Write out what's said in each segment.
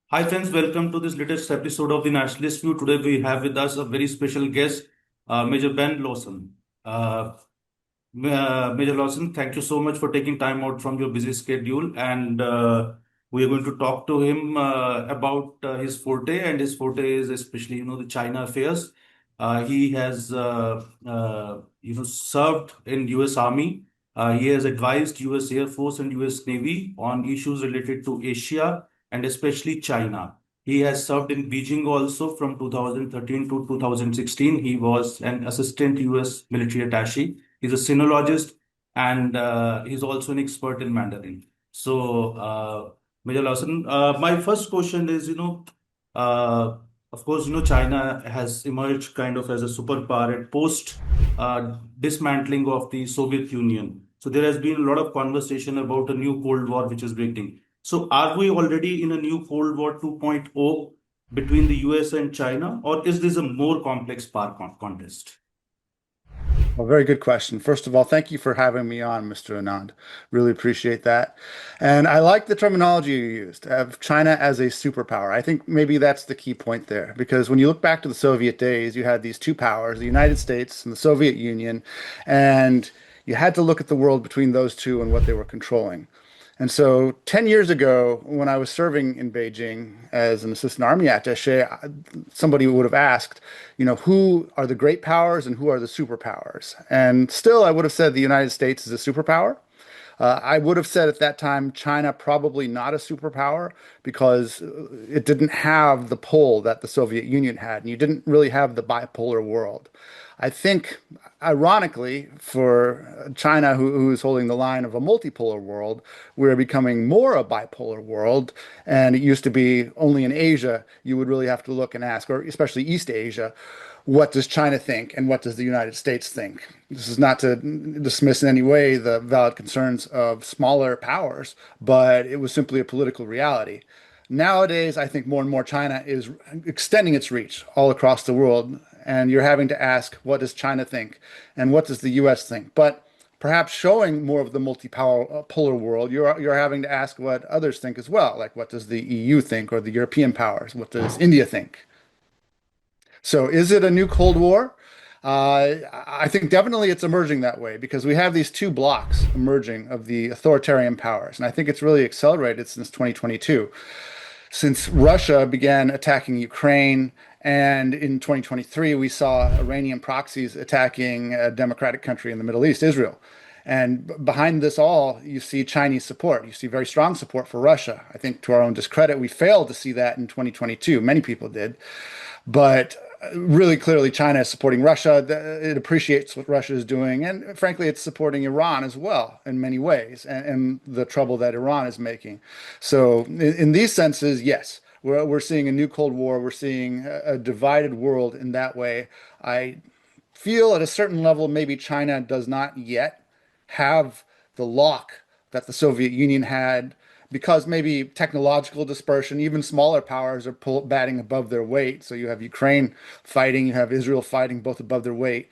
Hi friends, welcome to this latest episode of the Nationalist View. Today we have with us a very special guest, Major Ben Lawson. Uh, Major Lawson, thank you so much for taking time out from your busy schedule, and we are going to talk to him about his forte, and his forte is especially the China affairs. He has served in U.S. Army. He has advised U.S. Air Force and U.S. Navy on issues related to Asia and especially China. He has served in Beijing also from 2013 to 2016. He was an assistant U.S. military attaché. He's a sinologist and he's also an expert in Mandarin. So, Major Lawson, my first question is, uh, of course, China has emerged kind of as a superpower at post dismantling of the Soviet Union. So there has been a lot of conversation about a new Cold War which is breaking. So are we already in a new Cold War 2.0 between the US and China, or is this a more complex power contest? Well, very good question. First of all, thank you for having me on, Mr. Anand. Really appreciate that. And I like the terminology you used of China as a superpower. I think maybe that's the key point there, because when you look back to the Soviet days, you had these two powers, the United States and the Soviet Union, and you had to look at the world between those two and what they were controlling. And so 10 years ago, when I was serving in Beijing as an assistant army attaché, somebody would have asked, who are the great powers and who are the superpowers? And still, I would have said the United States is a superpower. I would have said at that time, China probably not a superpower because it didn't have the pull that the Soviet Union had, and you didn't really have the bipolar world. I think, ironically, for China, who's holding the line of a multipolar world, we're becoming more a bipolar world. And it used to be only in Asia you would really have to look and ask, or especially East Asia, what does China think and what does the United States think? This is not to dismiss in any way the valid concerns of smaller powers, but it was simply a political reality. Nowadays, I think more and more China is extending its reach all across the world, and you're having to ask, what does China think and what does the US think? But perhaps showing more of the polar world, you're having to ask what others think as well, like what does the EU think or the European powers? What does India think? So is it a new Cold War? I think definitely it's emerging that way because we have these two blocks emerging of the authoritarian powers. And I think it's really accelerated since 2022, since Russia began attacking Ukraine. And in 2023, we saw Iranian proxies attacking a democratic country in the Middle East, Israel. And behind this all, you see Chinese support. You see very strong support for Russia. I think to our own discredit, we failed to see that in 2022. Many people did. But really clearly, China is supporting Russia. It appreciates what Russia is doing. And frankly, it's supporting Iran as well in many ways and the trouble that Iran is making. So in these senses, yes, we're seeing a new Cold War. We're seeing a divided world in that way. I feel at a certain level, maybe China does not yet have the lock that the Soviet Union had because maybe technological dispersion, even smaller powers are batting above their weight. So you have Ukraine fighting, you have Israel fighting, both above their weight.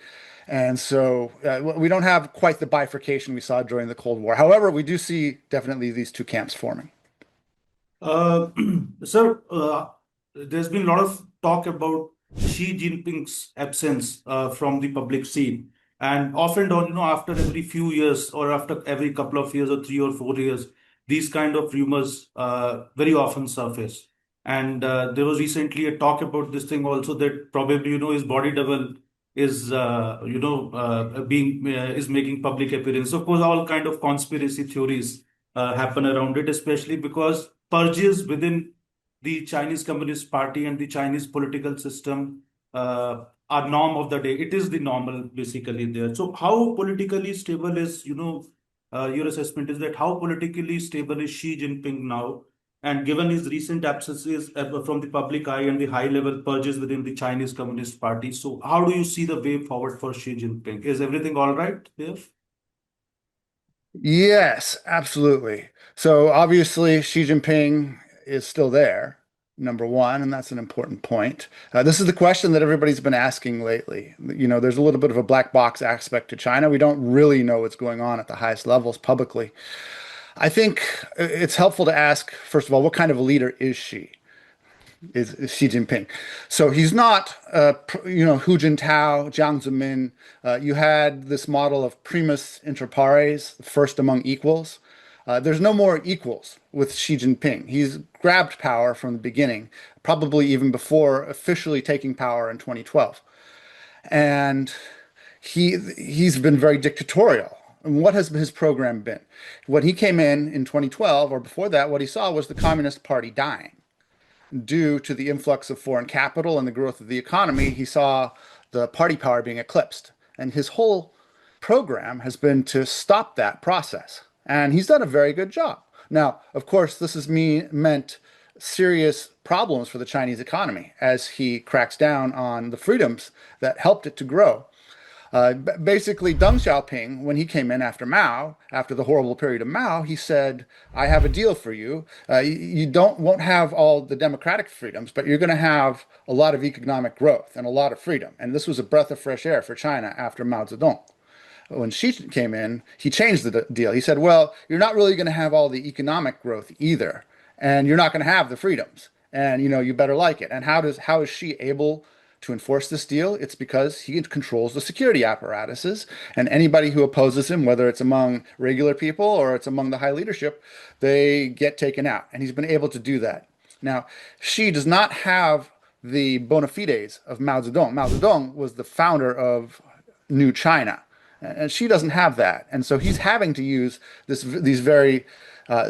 And so we don't have quite the bifurcation we saw during the Cold War. However, we do see definitely these two camps forming. Uh, Sir, there's been a lot of talk about Xi Jinping's absence from the public scene. And often, after every few years or after every couple of years or 3 or 4 years, these kind of rumors very often surface. And there was recently a talk about this thing also that probably, his body double is, being is making public appearance. Of course, all kind of conspiracy theories happen around it, especially because purges within the Chinese Communist Party and the Chinese political system are norm of the day. It is the normal basically there. So how politically stable is, your assessment is that how politically stable is Xi Jinping now? And given his recent absences from the public eye and the high level purges within the Chinese Communist Party, so how do you see the way forward for Xi Jinping? Is everything all right there? Yes, absolutely. So obviously, Xi Jinping is still there. number one, and that's an important point. This is the question that everybody's been asking lately. There's a little bit of a black box aspect to China. We don't really know what's going on at the highest levels publicly. I think it's helpful to ask, first of all, what kind of a leader is she? Is Xi Jinping? So he's not, Hu Jintao, Jiang Zemin. You had this model of primus inter pares, first among equals. There's no more equals with Xi Jinping. He's grabbed power from the beginning, probably even before officially taking power in 2012. And he's been very dictatorial. And what has his program been? When he came in 2012, or before that, what he saw was the Communist Party dying due to the influx of foreign capital and the growth of the economy. He saw the party power being eclipsed. And his whole program has been to stop that process. And he's done a very good job. Now, of course, this has meant serious problems for the Chinese economy as he cracks down on the freedoms that helped it to grow. Basically, Deng Xiaoping, when he came in after Mao, after the horrible period of Mao, he said, "I have a deal for you. You won't have all the democratic freedoms, but you're going to have a lot of economic growth and a lot of freedom." And this was a breath of fresh air for China after Mao Zedong. When Xi came in, he changed the deal. He said, "Well, you're not really going to have all the economic growth either, and you're not going to have the freedoms, and you better like it." And how is Xi able to enforce this deal? It's because he controls the security apparatuses, and anybody who opposes him, whether it's among regular people or it's among the high leadership, they get taken out. And he's been able to do that. Now, Xi does not have the bona fides of Mao Zedong. Mao Zedong was the founder of New China, and Xi doesn't have that. And so he's having to use these very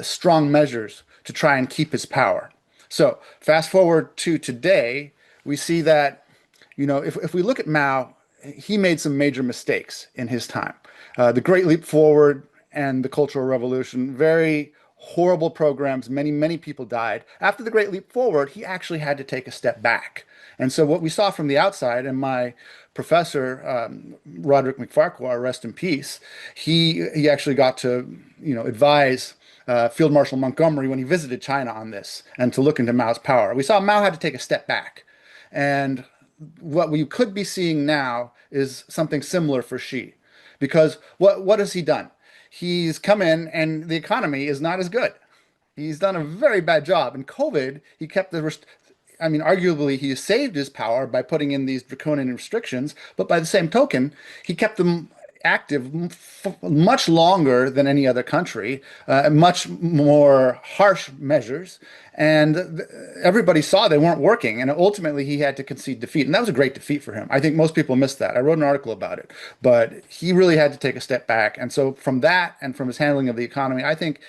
strong measures to try and keep his power. So fast forward to today, we see that if we look at Mao, he made some major mistakes in his time. The Great Leap Forward and the Cultural Revolution, very horrible programs. Many, many people died. After the Great Leap Forward, he actually had to take a step back. And so what we saw from the outside, and my professor, Roderick McFarquhar, rest in peace, he actually got to, advise Field Marshal Montgomery when he visited China on this and to look into Mao's power. We saw Mao had to take a step back. And what we could be seeing now is something similar for Xi. Because what has he done? He's come in and the economy is not as good. He's done a very bad job. In COVID, he kept arguably he saved his power by putting in these draconian restrictions, but by the same token, he kept them active much longer than any other country, much more harsh measures, and everybody saw they weren't working, and ultimately he had to concede defeat, and that was a great defeat for him. I think most people missed that. I wrote an article about it, but he really had to take a step back, and so from that and from his handling of the economy, I think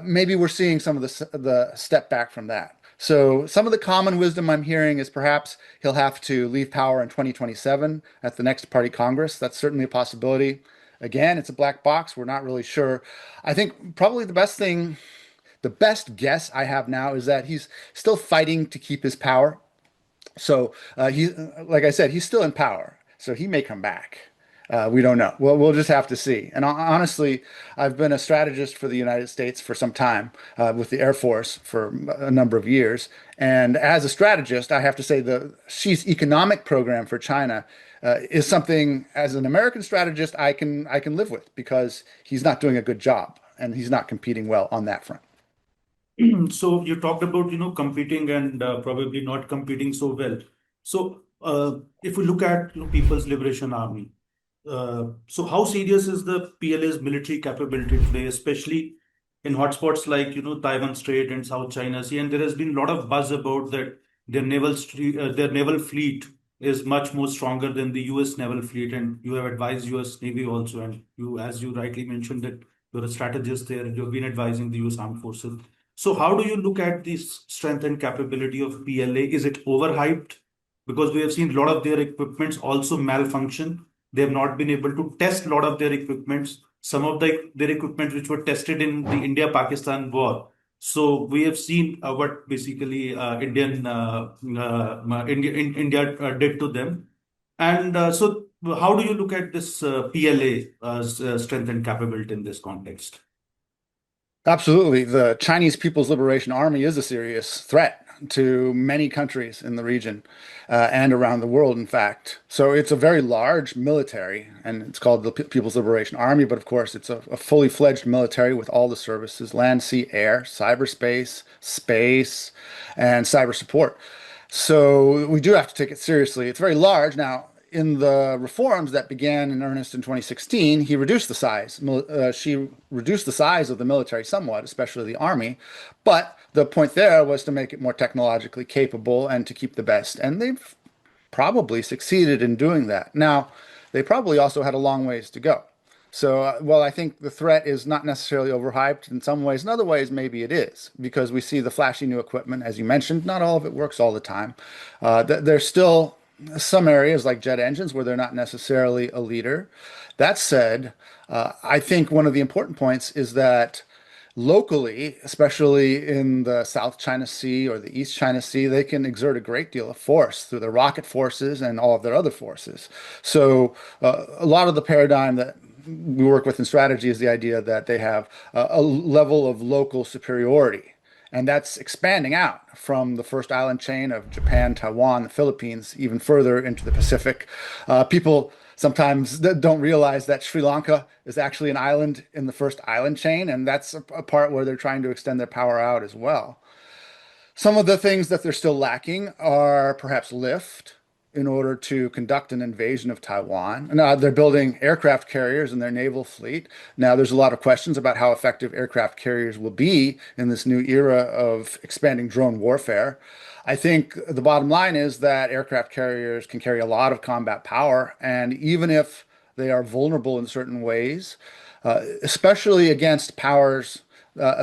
maybe we're seeing some of the step back from that. So some of the common wisdom I'm hearing is perhaps he'll have to leave power in 2027 at the next party Congress. That's certainly a possibility. Again, it's a black box. We're not really sure. I think probably the best guess I have now is that he's still fighting to keep his power. So like I said, he's still in power. So he may come back. We don't know. We'll just have to see. And honestly, I've been a strategist for the United States for some time, with the Air Force for a number of years. And as a strategist, I have to say Xi's economic program for China is something, as an American strategist, I can live with because he's not doing a good job and he's not competing well on that front. So you talked about, competing and probably not competing so well. So if we look at, People's Liberation Army, so how serious is the PLA's military capability today, especially in hotspots like, Taiwan Strait and South China Sea? And there has been a lot of buzz about that their naval fleet is much more stronger than the US naval fleet. And you have advised US Navy also. And as you rightly mentioned, that you're a strategist there and you've been advising the US Armed Forces. So how do you look at this strength and capability of PLA? Is it overhyped? Because we have seen a lot of their equipments also malfunction. They have not been able to test a lot of their equipments. Some of their equipment which were tested in the India-Pakistan war. So we have seen what basically India did to them. And so how do you look at this PLA strength and capability in this context? Absolutely. The Chinese People's Liberation Army is a serious threat. to many countries in the region and around the world, in fact. So it's a very large military, and it's called the People's Liberation Army. But of course, it's a fully fledged military with all the services: land, sea, air, cyberspace, space, and cyber support. So we do have to take it seriously. It's very large. Now, in the reforms that began in earnest in 2016, he reduced the size. She reduced the size of the military somewhat, especially the army. But the point there was to make it more technologically capable and to keep the best. And they've probably succeeded in doing that. Now, they probably also had a long ways to go. So, well, I think the threat is not necessarily overhyped in some ways. In other ways, maybe it is, because we see the flashy new equipment, as you mentioned. Not all of it works all the time. There's still some areas like jet engines where they're not necessarily a leader. That said, I think one of the important points is that locally, especially in the South China Sea or the East China Sea, they can exert a great deal of force through their rocket forces and all of their other forces. So, a lot of the paradigm that we work with in strategy is the idea that they have a level of local superiority. And that's expanding out from the first island chain of Japan, Taiwan, the Philippines, even further into the Pacific. People sometimes don't realize that Sri Lanka is actually an island in the first island chain, and that's a part where they're trying to extend their power out as well. Some of the things that they're still lacking are perhaps lift in order to conduct an invasion of Taiwan. Now, they're building aircraft carriers in their naval fleet. Now, there's a lot of questions about how effective aircraft carriers will be in this new era of expanding drone warfare. I think the bottom line is that aircraft carriers can carry a lot of combat power, and even if they are vulnerable in certain ways, especially against powers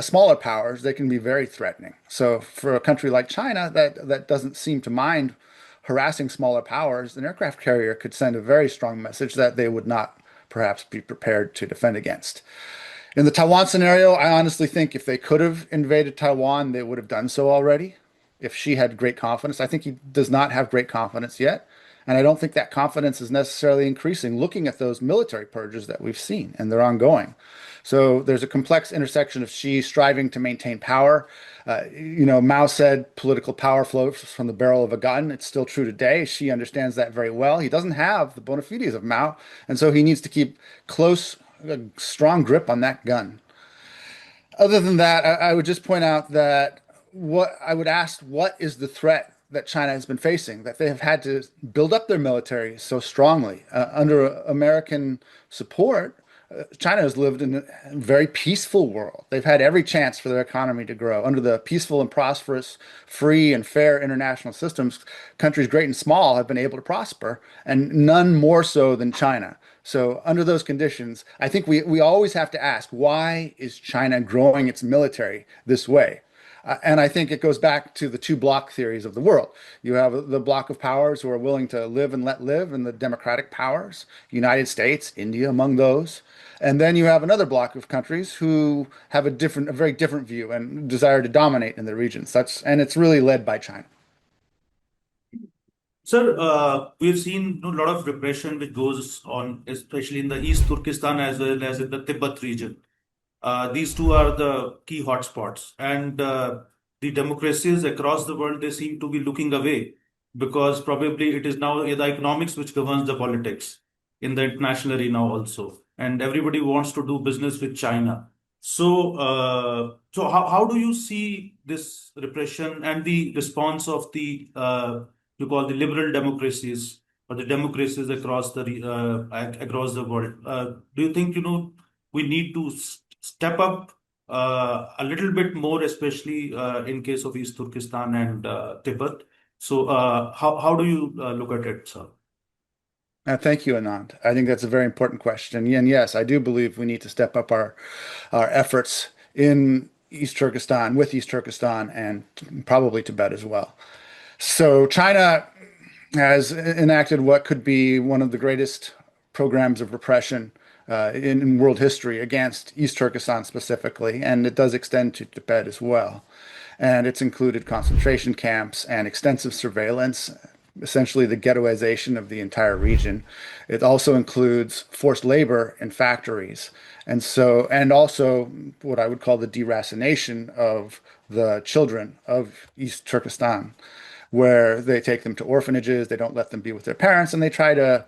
smaller powers, they can be very threatening. So for a country like China that doesn't seem to mind harassing smaller powers, an aircraft carrier could send a very strong message that they would not perhaps be prepared to defend against. In the Taiwan scenario, I honestly think if they could have invaded Taiwan, they would have done so already. If Xi had great confidence, I think he does not have great confidence yet. And I don't think that confidence is necessarily increasing looking at those military purges that we've seen, and they're ongoing. So there's a complex intersection of Xi striving to maintain power. Mao said political power flows from the barrel of a gun. It's still true today. Xi understands that very well. He doesn't have the bona fides of Mao, and so he needs to keep a strong grip on that gun. Other than that, I would just point out that what is the threat that China has been facing, that they have had to build up their military so strongly under American support. China has lived in a very peaceful world. They've had every chance for their economy to grow. Under the peaceful and prosperous, free and fair international systems, countries great and small have been able to prosper, and none more so than China. So under those conditions, I think we always have to ask, why is China growing its military this way? And I think it goes back to the two block theories of the world. You have the block of powers who are willing to live and let live, and the democratic powers, United States, India among those. And then you have another block of countries who have a very different view and desire to dominate in the regions. And it's really led by China. Sir, we've seen a lot of repression which goes on, especially in the East Turkestan as well as in the Tibet region. These two are the key hotspots, and the democracies across the world, they seem to be looking away because probably it is now the economics which governs the politics in the international arena also, and everybody wants to do business with China. So how do you see this repression and the response of the you call the liberal democracies or the democracies across the world? Do you think we need to step up a little bit more, especially in case of East Turkestan and Tibet? So how do you look at it, sir? Thank you, Anand. I think that's a very important question. And yes, I do believe we need to step up our efforts in East Turkestan, with East Turkestan, and probably Tibet as well. So China has enacted what could be one of the greatest programs of repression in world history against East Turkestan specifically, and it does extend to Tibet as well. And it's included concentration camps and extensive surveillance, essentially the ghettoization of the entire region. It also includes forced labor in factories. And also what I would call the deracination of the children of East Turkestan, where they take them to orphanages, they don't let them be with their parents, and they try to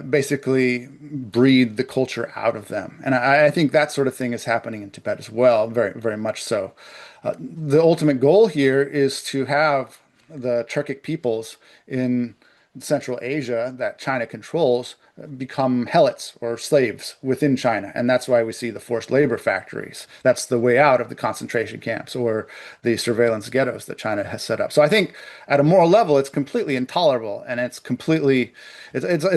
basically breed the culture out of them. And I think that sort of thing is happening in Tibet as well, very, very much so. The ultimate goal here is to have the Turkic peoples in Central Asia that China controls become helots or slaves within China. And that's why we see the forced labor factories. That's the way out of the concentration camps or the surveillance ghettos that China has set up. So I think at a moral level, it's completely intolerable and it's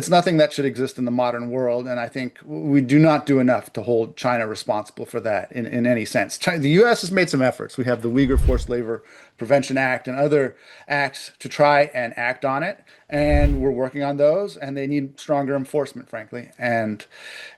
nothing that should exist in the modern world. And I think we do not do enough to hold China responsible for that in any sense. The U.S. has made some efforts. We have the Uyghur Forced Labor Prevention Act and other acts to try and act on it. And we're working on those, and they need stronger enforcement, frankly. And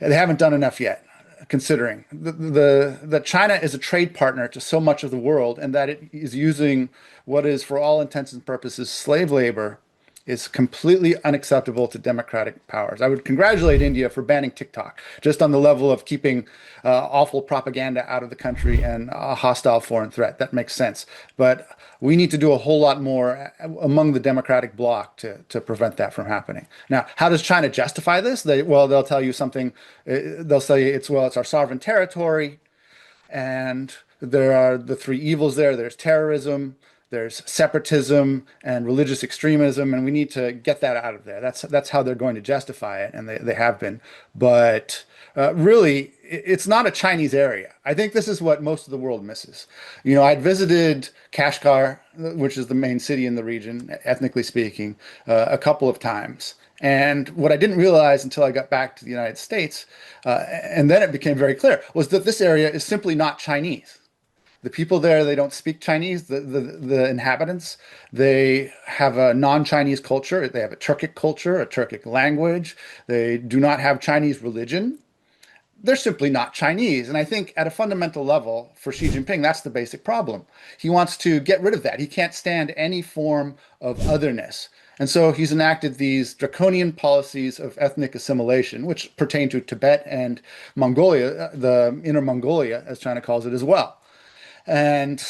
they haven't done enough yet, considering that China is a trade partner to so much of the world, and that it is using what is, for all intents and purposes, slave labor is completely unacceptable to democratic powers. I would congratulate India for banning TikTok, just on the level of keeping awful propaganda out of the country and a hostile foreign threat. That makes sense. But we need to do a whole lot more among the democratic bloc to prevent that from happening. Now, how does China justify this? They'll tell you something. They'll say it's our sovereign territory, and there are the three evils there. There's terrorism, there's separatism and religious extremism, and we need to get that out of there. That's how they're going to justify it, and they have been. But really, it's not a Chinese area. I think this is what most of the world misses. I'd visited Kashgar, which is the main city in the region, ethnically speaking, a couple of times. And what I didn't realize until I got back to the United States, and then it became very clear, was that this area is simply not Chinese. The people there, they don't speak Chinese. The inhabitants, they have a non-Chinese culture. They have a Turkic culture, a Turkic language. They do not have Chinese religion. They're simply not Chinese. And I think at a fundamental level, for Xi Jinping, that's the basic problem. He wants to get rid of that. He can't stand any form of otherness. And so he's enacted these draconian policies of ethnic assimilation, which pertain to Tibet and Mongolia, the Inner Mongolia, as China calls it as well. And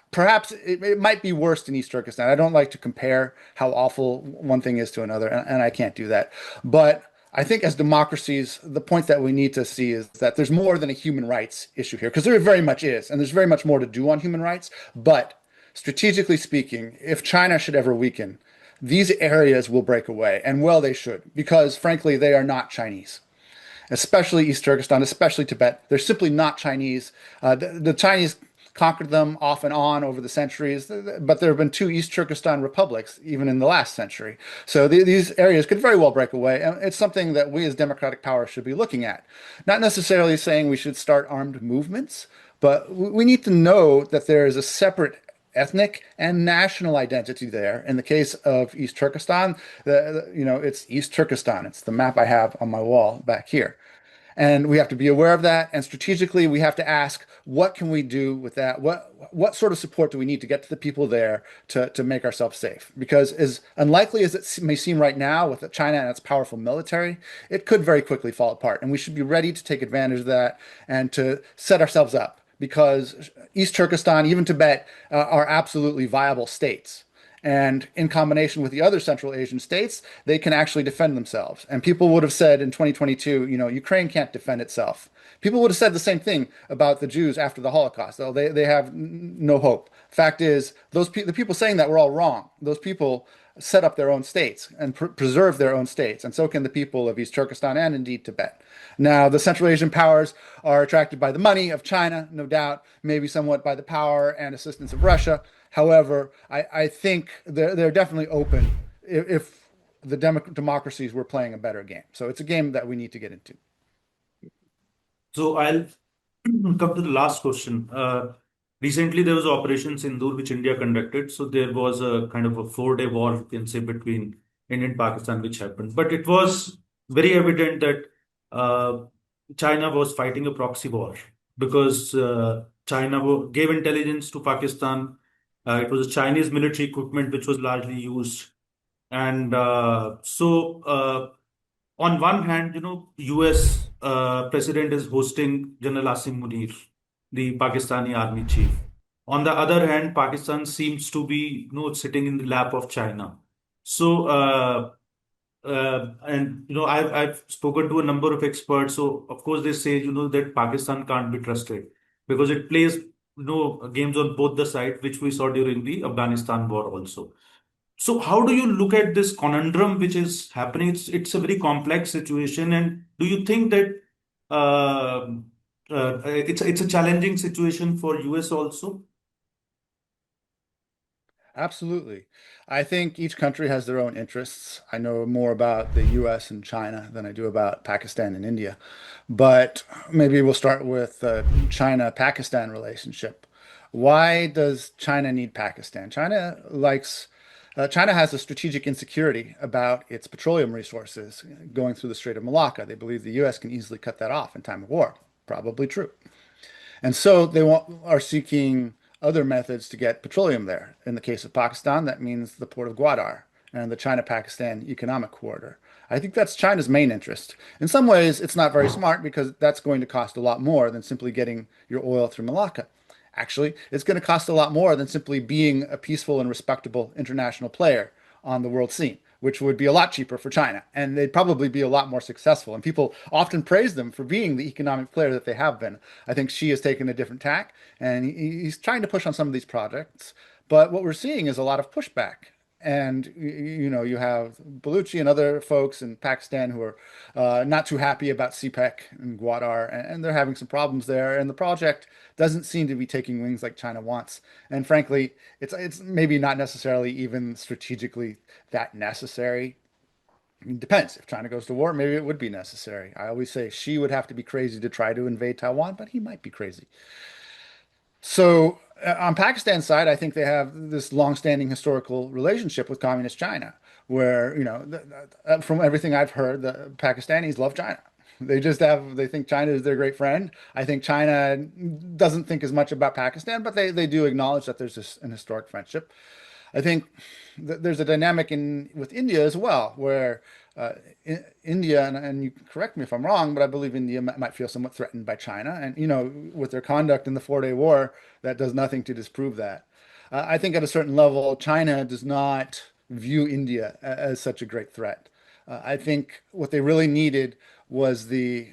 perhaps it might be worse in East Turkestan. I don't like to compare how awful one thing is to another, and I can't do that. But I think as democracies, the point that we need to see is that there's more than a human rights issue here, because there very much is, and there's very much more to do on human rights. But strategically speaking, if China should ever weaken, these areas will break away, and well, they should, because frankly, they are not Chinese. Especially East Turkestan, especially Tibet. They're simply not Chinese. The Chinese conquered them off and on over the centuries, but there have been two East Turkestan republics even in the last century. So these areas could very well break away, and it's something that we as democratic powers should be looking at. Not necessarily saying we should start armed movements, but we need to know that there is a separate ethnic and national identity there. In the case of East Turkestan, it's East Turkestan. It's the map I have on my wall back here. And we have to be aware of that. And strategically, we have to ask, what can we do with that? What sort of support do we need to get to the people there to make ourselves safe? Because as unlikely as it may seem right now with China and its powerful military, it could very quickly fall apart. And we should be ready to take advantage of that and to set ourselves up, because East Turkestan, even Tibet, are absolutely viable states. And in combination with the other Central Asian states, they can actually defend themselves. And people would have said in 2022, Ukraine can't defend itself. People would have said the same thing about the Jews after the Holocaust. They have no hope. Fact is, the people saying that were all wrong. Those people set up their own states and preserve their own states. And so can the people of East Turkestan and indeed Tibet. Now, the Central Asian powers are attracted by the money of China, no doubt, maybe somewhat by the power and assistance of Russia. However, I think they're definitely open if the democracies were playing a better game. So it's a game that we need to get into. So I'll come to the last question. Recently, there was Operation Sindoor, which India conducted. So there was a kind of a 4-day war, you can say, between India and Pakistan, which happened. But it was very evident that China was fighting a proxy war, because China gave intelligence to Pakistan. It was Chinese military equipment which was largely used. And on one hand, U.S. President is hosting General Asim Munir, the Pakistani army chief. On the other hand, Pakistan seems to be, sitting in the lap of China. So, and I've spoken to a number of experts. So, of course, they say, that Pakistan can't be trusted because it plays, games on both the sides, which we saw during the Afghanistan war also. So how do you look at this conundrum which is happening? It's a very complex situation, and do you think that it's a challenging situation for US also? Absolutely. I think each country has their own interests. I know more about the US and China than I do about Pakistan and India. But maybe we'll start with the China-Pakistan relationship. Why does China need Pakistan? China has a strategic insecurity about its petroleum resources going through the Strait of Malacca. They believe the US can easily cut that off in time of war. Probably true. And so are seeking other methods to get petroleum there. In the case of Pakistan, that means the port of Gwadar and the China-Pakistan economic corridor. I think that's China's main interest. In some ways, it's not very smart because that's going to cost a lot more than simply getting your oil through Malacca. Actually, it's going to cost a lot more than simply being a peaceful and respectable international player on the world scene, which would be a lot cheaper for China. And they'd probably be a lot more successful. And people often praise them for being the economic player that they have been. I think Xi has taken a different tack and he's trying to push on some of these projects. But what we're seeing is a lot of pushback. And you have Baluchi and other folks in Pakistan who are not too happy about CPEC and Gwadar, and they're having some problems there. And the project doesn't seem to be taking wings like China wants. And frankly, it's maybe not necessarily even strategically that necessary. It depends. If China goes to war, maybe it would be necessary. I always say Xi would have to be crazy to try to invade Taiwan, but he might be crazy. So on Pakistan's side, I think they have this long-standing historical relationship with communist China, where, from everything I've heard, the Pakistanis love China. They think China is their great friend. I think China doesn't think as much about Pakistan, but they do acknowledge that there's an historic friendship. I think there's a dynamic in with India as well, where India and you correct me if I'm wrong, but I believe India might feel somewhat threatened by China, and with their conduct in the Four-Day War, that does nothing to disprove that. I think at a certain level, China does not view India as such a great threat. I think what they really needed was the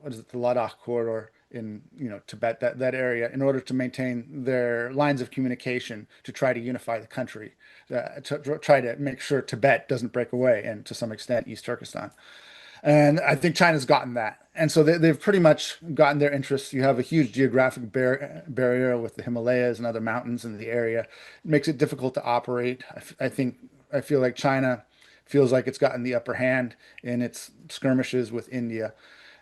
what is it, the Ladakh corridor in Tibet, that area, in order to maintain their lines of communication to try to unify the country, to try to make sure Tibet doesn't break away, and to some extent East Turkestan. And I think China's gotten that. And so they've pretty much gotten their interests. You have a huge geographic barrier with the Himalayas and other mountains in the area. It makes it difficult to operate. I feel like China feels like it's gotten the upper hand in its skirmishes with India.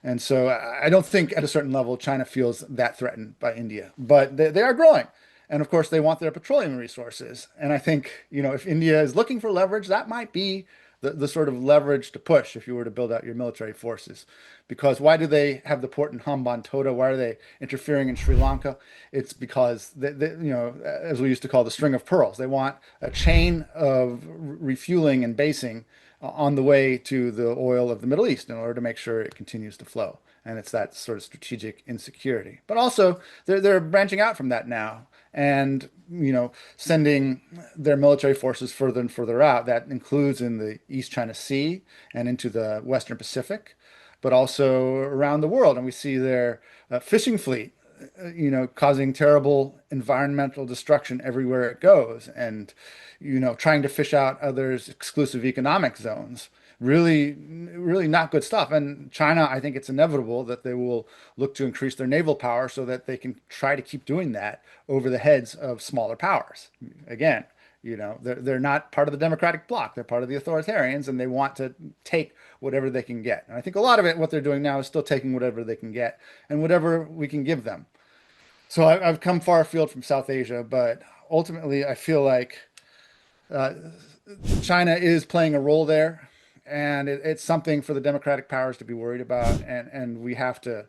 And so I don't think at a certain level China feels that threatened by India, but they are growing. And of course, they want their petroleum resources. And I think, if India is looking for leverage, that might be the sort of leverage to push if you were to build out your military forces. Because why do they have the port in Hambantota? Why are they interfering in Sri Lanka? It's because, as we used to call the string of pearls, they want a chain of refueling and basing on the way to the oil of the Middle East in order to make sure it continues to flow. And it's that sort of strategic insecurity. But also, they're branching out from that now and, sending their military forces further and further out. That includes in the East China Sea and into the Western Pacific, but also around the world. And we see their fishing fleet causing terrible environmental destruction everywhere it goes, and, trying to fish out others' exclusive economic zones. Really, really not good stuff. And China, I think it's inevitable that they will look to increase their naval power so that they can try to keep doing that over the heads of smaller powers. Again, they're not part of the democratic bloc. They're part of the authoritarians, and they want to take whatever they can get. And I think a lot of it, what they're doing now, is still taking whatever they can get and whatever we can give them. So I've come far afield from South Asia, but ultimately I feel like uh, China is playing a role there, and it's something for the democratic powers to be worried about. And we have to,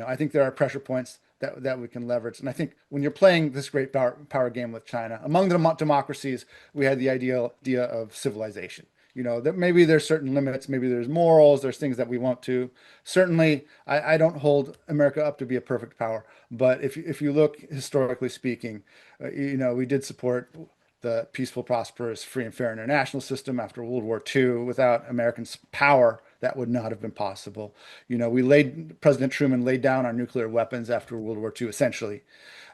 I think there are pressure points that we can leverage. And I think when you're playing this great power game with China, among the democracies, we had the idea of civilization. That maybe there's certain limits, maybe there's morals, there's things that we want to. Certainly, I don't hold America up to be a perfect power, but if you look historically speaking, we did support the peaceful, prosperous, free and fair international system after World War II. Without American power, that would not have been possible. President Truman laid down our nuclear weapons after World War II, essentially,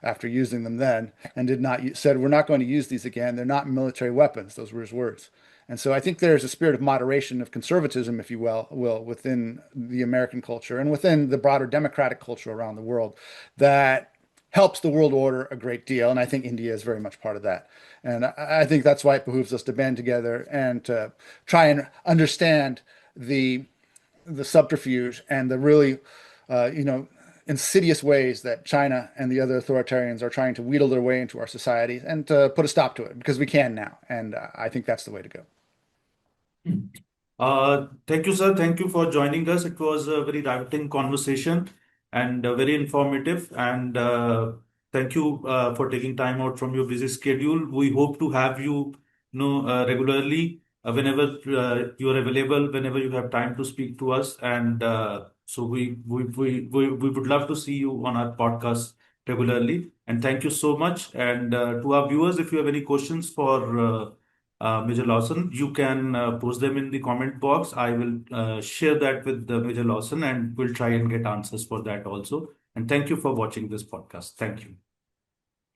after using them then, and said, we're not going to use these again. They're not military weapons. Those were his words. And so I think there's a spirit of moderation, of conservatism, if you will, within the American culture and within the broader democratic culture around the world that helps the world order a great deal. And I think India is very much part of that. And I think that's why it behooves us to band together and to try and understand the subterfuge and the really, insidious ways that China and the other authoritarians are trying to wheedle their way into our societies and to put a stop to it, because we can now. And I think that's the way to go. Thank you, sir. Thank you for joining us. It was a very riveting conversation and very informative. And thank you for taking time out from your busy schedule. We hope to have regularly whenever you are available, whenever you have time to speak to us. And so we would love to see you on our podcast regularly. And thank you so much. And to our viewers, if you have any questions for Major Lawson, you can post them in the comment box. I will share that with Major Lawson, and we'll try and get answers for that also. And thank you for watching this podcast. Thank you.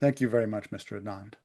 Thank you very much, Mr. Anand.